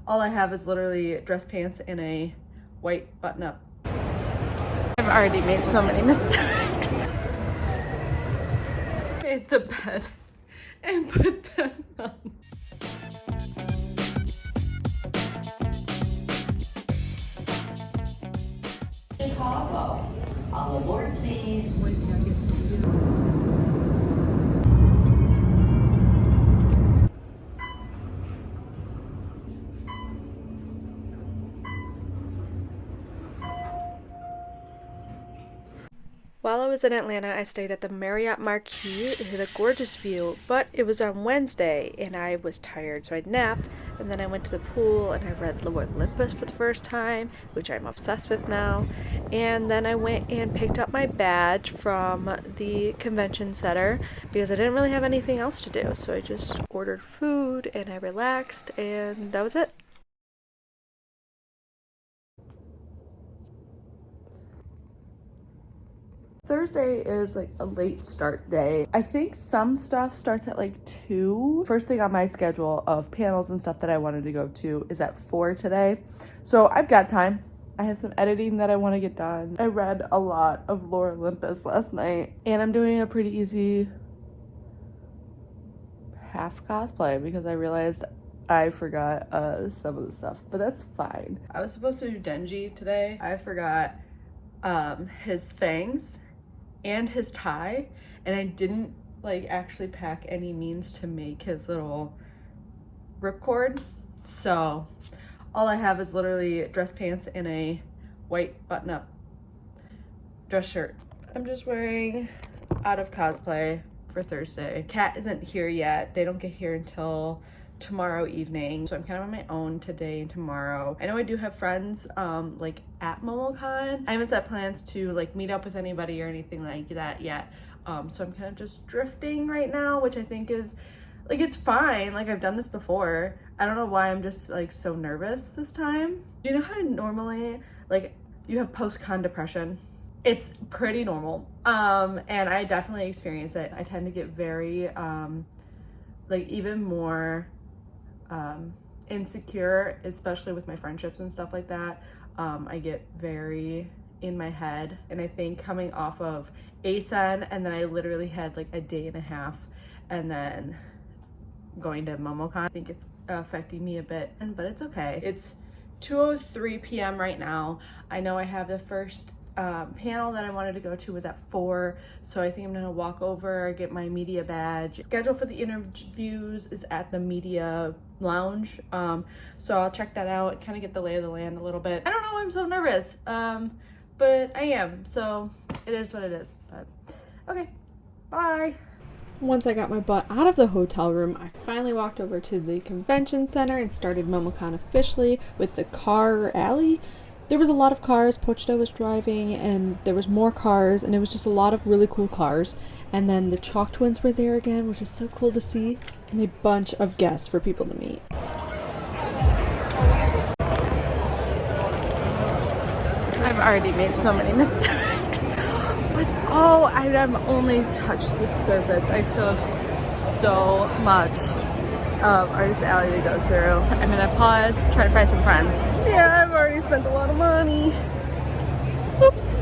all I have is literally dress pants and a white button-up. I've already made so many mistakes. Made the bed and put them on. Chicago. All aboard, please. While I was in Atlanta, I stayed at the Marriott Marquis. It had a gorgeous view, but it was on Wednesday and I was tired, so I napped. And then I went to the pool and I read Lord Olympus for the first time, which I'm obsessed with now. And then I went and picked up my badge from the convention center because I didn't really have anything else to do. So I just ordered food and I relaxed, and that was it. Thursday is like a late start day. I think some stuff starts at like 2. First thing on my schedule of panels and stuff that I wanted to go to is at 4 today. So I've got time. I have some editing that I want to get done. I read a lot of Lord Olympus last night, and I'm doing a pretty easy half cosplay because I realized I forgot some of the stuff, but that's fine. I was supposed to do Denji today. I forgot his fangs and his tie, and I didn't like actually pack any means to make his little ripcord, so all I have is literally dress pants and a white button-up dress shirt. I'm just wearing out of cosplay for Thursday. Kat isn't here yet. They don't get here until tomorrow evening, so I'm kind of on my own today and tomorrow. I know I do have friends like at MomoCon. I haven't set plans to like meet up with anybody or anything like that yet, so I'm kind of just drifting right now, which I think is like, it's fine. Like, I've done this before. I don't know why I'm just like so nervous this time. Do you know how normally like you have post-con depression? It's pretty normal, and I definitely experience it. I tend to get very like even more insecure, especially with my friendships and stuff like that. I get very in my head, and I think coming off of ASEN, and then I literally had like a day and a half, and then going to MomoCon, I think it's affecting me a bit, but it's okay. It's 2:03 p.m. right now. I know I have the first panel that I wanted to go to was at 4, so I think I'm gonna walk over, get my media badge. Schedule for the interviews is at the media lounge, so I'll check that out, kind of get the lay of the land a little bit. I don't know why I'm so nervous, but I am, so it is what it is. But okay, bye. Once I got my butt out of the hotel room, I finally walked over to the convention center and started MomoCon officially with the car alley. There was a lot of cars. Pochita was driving, and there was more cars, and it was just a lot of really cool cars. And then the Chalk Twins were there again, which is so cool to see, and a bunch of guests for people to meet. I've already made so many mistakes. But oh, I've only touched the surface. I still have so much of Artist Alley to go through. I'm gonna pause, try to find some friends. Yeah, I've already spent a lot of money. Oops.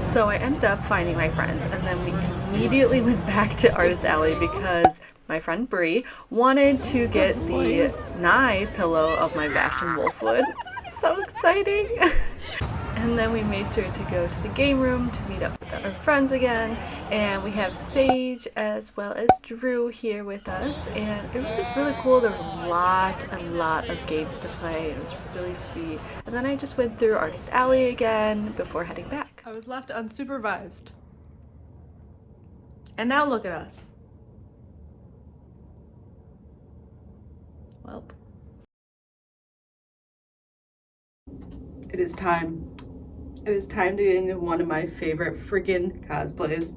So I ended up finding my friends, and then we immediately went back to Artist Alley because my friend Bree wanted to get the Nye pillow of my Bastion Wolfwood. So exciting. And then we made sure to go to the game room to meet up with our friends again, and we have Sage as well as Drew here with us, and it was just really cool. There was a lot of games to play. It was really sweet. And then I just went through Artist Alley again before heading back. I was left unsupervised, and now look at us. Well, it is time. It is time to get into one of my favorite freaking cosplays.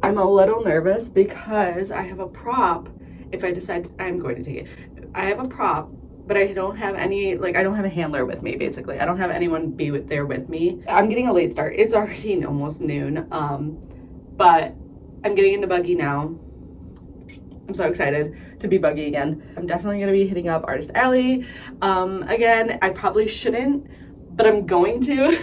I'm a little nervous because I have a prop. If I decide I'm going to take it, I have a prop, but I don't have any, like, I don't have a handler with me, basically. I don't have anyone be there with me. I'm getting a late start. It's already almost noon, but I'm getting into buggy now. I'm so excited to be buggy again. I'm definitely gonna be hitting up Artist Alley. Again, I probably shouldn't, but I'm going to.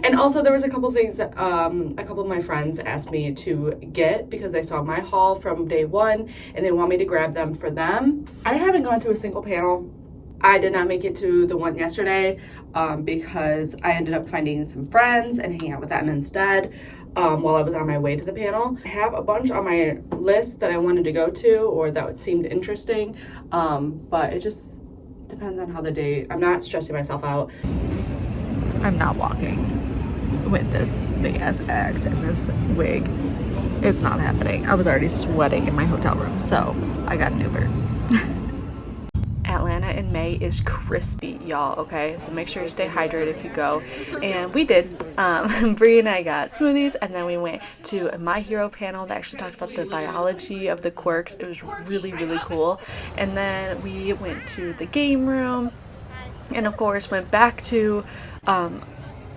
And also there was a couple things that a couple of my friends asked me to get because they saw my haul from day one and they want me to grab them for them. I haven't gone to a single panel. I did not make it to the one yesterday because I ended up finding some friends and hanging out with them instead while I was on my way to the panel. I have a bunch on my list that I wanted to go to or that seemed interesting, but it just depends on how the day, I'm not stressing myself out. I'm not walking with this big ass axe and this wig. It's not happening. I was already sweating in my hotel room, so I got an Uber. Atlanta in May is crispy, y'all, okay? So make sure you stay hydrated if you go. And we did. Bree and I got smoothies, and then we went to a My Hero panel that actually talked about the biology of the quirks. It was really, really cool. And then we went to the game room, and of course went back to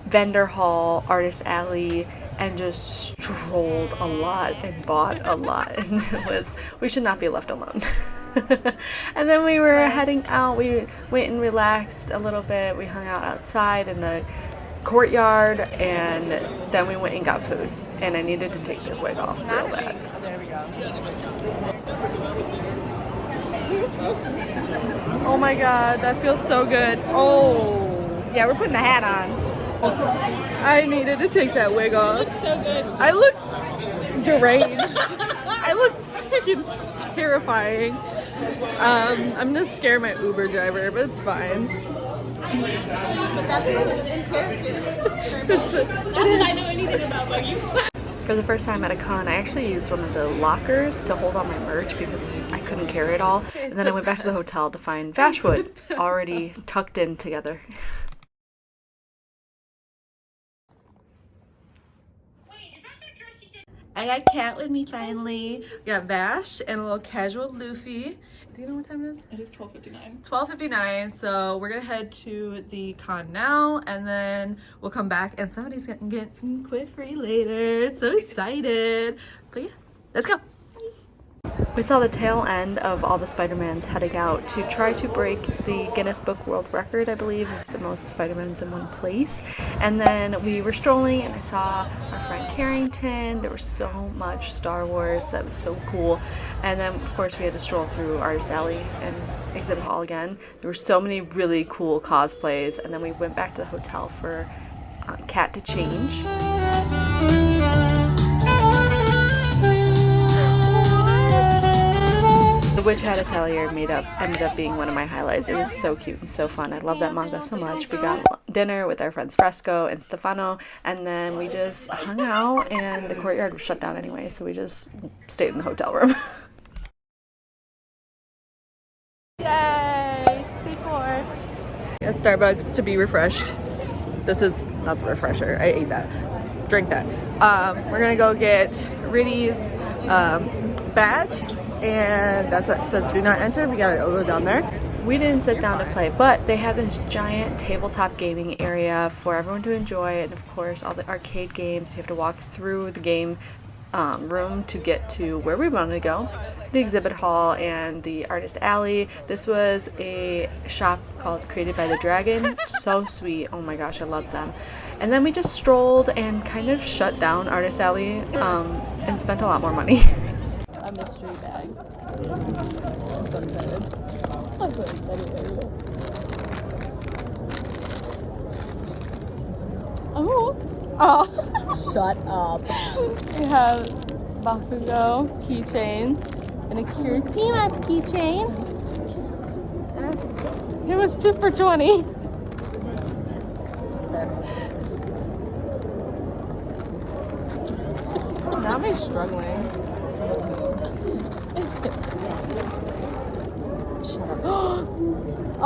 vendor hall, Artist Alley, and just strolled a lot and bought a lot. And it was, we should not be left alone. And then we were heading out. We went and relaxed a little bit. We hung out outside in the courtyard, and then we went and got food. And I needed to take the wig off real bad. There we go. Oh my god, that feels so good. Oh. Yeah, we're putting a hat on. I needed to take that wig off. Looks so good. I look deranged. I look freaking terrifying. I'm gonna scare my Uber driver, but it's fine. But that feels in character. Not that I know anything about buggy. For the first time at a con, I actually used one of the lockers to hold all my merch because I couldn't carry it all. And then I went back to the hotel to find Vashwood already tucked in together. I got Kat with me finally. We got Vash and a little casual Luffy. Do you know what time it is? It is 12:59. 12:59, so we're gonna head to the con now, and then we'll come back and somebody's gonna get quit free later. So excited. But yeah, let's go. We saw the tail end of all the Spider-Mans heading out to try to break the Guinness Book World Record, I believe, of the most Spider-Mans in one place. And then we were strolling and I saw our friend Carrington. There was so much Star Wars that was so cool. And then, of course, we had to stroll through Artist Alley and Exhibit Hall again. There were so many really cool cosplays. And then we went back to the hotel for Kat to change. The Witch Hat Atelier ended up being one of my highlights. It was so cute and so fun. I love that manga so much. We got dinner with our friends Fresco and Stefano, and then we just hung out, and the courtyard was shut down anyway, so we just stayed in the hotel room. Yay! Day 4. At Starbucks to be refreshed. This is not the refresher. I ate that. Drink that. We're gonna go get Riddy's badge. And that's what says do not enter. We gotta go down there. We didn't sit down to play, but they had this giant tabletop gaming area for everyone to enjoy, and of course all the arcade games. You have to walk through the game room to get to where we wanted to go, the exhibit hall and the Artist Alley. This was a shop called Created by the Dragon. So sweet. Oh my gosh, I love them. And then we just strolled and kind of shut down Artist Alley and spent a lot more money. A mystery bag. I'm so excited. I'm so excited. Oh. Shut up. We have Bakugo keychain and a cured peanuts keychain. It was 2 for $20. Now I'm struggling.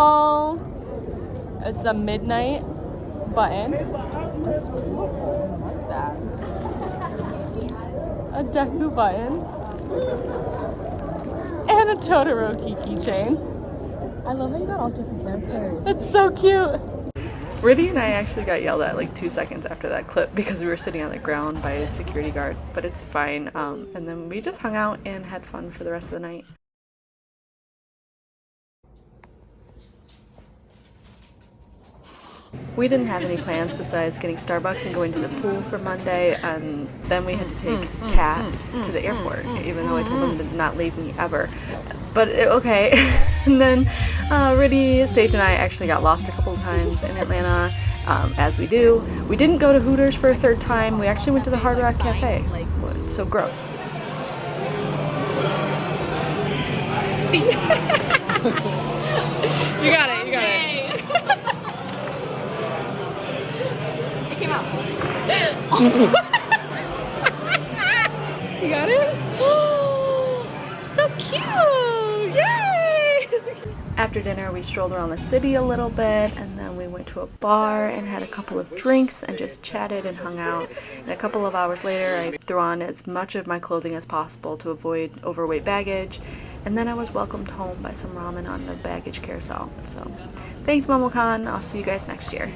Oh, it's a midnight button. That's beautiful. I like that. A Deku button. And a Todoroki keychain. I love how you got all different characters. It's so cute. Riddy and I actually got yelled at like 2 seconds after that clip because we were sitting on the ground by a security guard, but it's fine. And then we just hung out and had fun for the rest of the night. We didn't have any plans besides getting Starbucks and going to the pool for Monday, and then we had to take Kat to the airport, even though I told him to not leave me ever. But okay. And then Riddy, Sage, and I actually got lost a couple of times in Atlanta, as we do. We didn't go to Hooters for a third time. We actually went to the Hard Rock Cafe. So growth. You got it, you got it. It came out. You got it? So cute! Yay! After dinner, we strolled around the city a little bit, and then we went to a bar and had a couple of drinks and just chatted and hung out. And a couple of hours later, I threw on as much of my clothing as possible to avoid overweight baggage. And then I was welcomed home by some ramen on the baggage carousel. So, thanks MomoCon. I'll see you guys next year.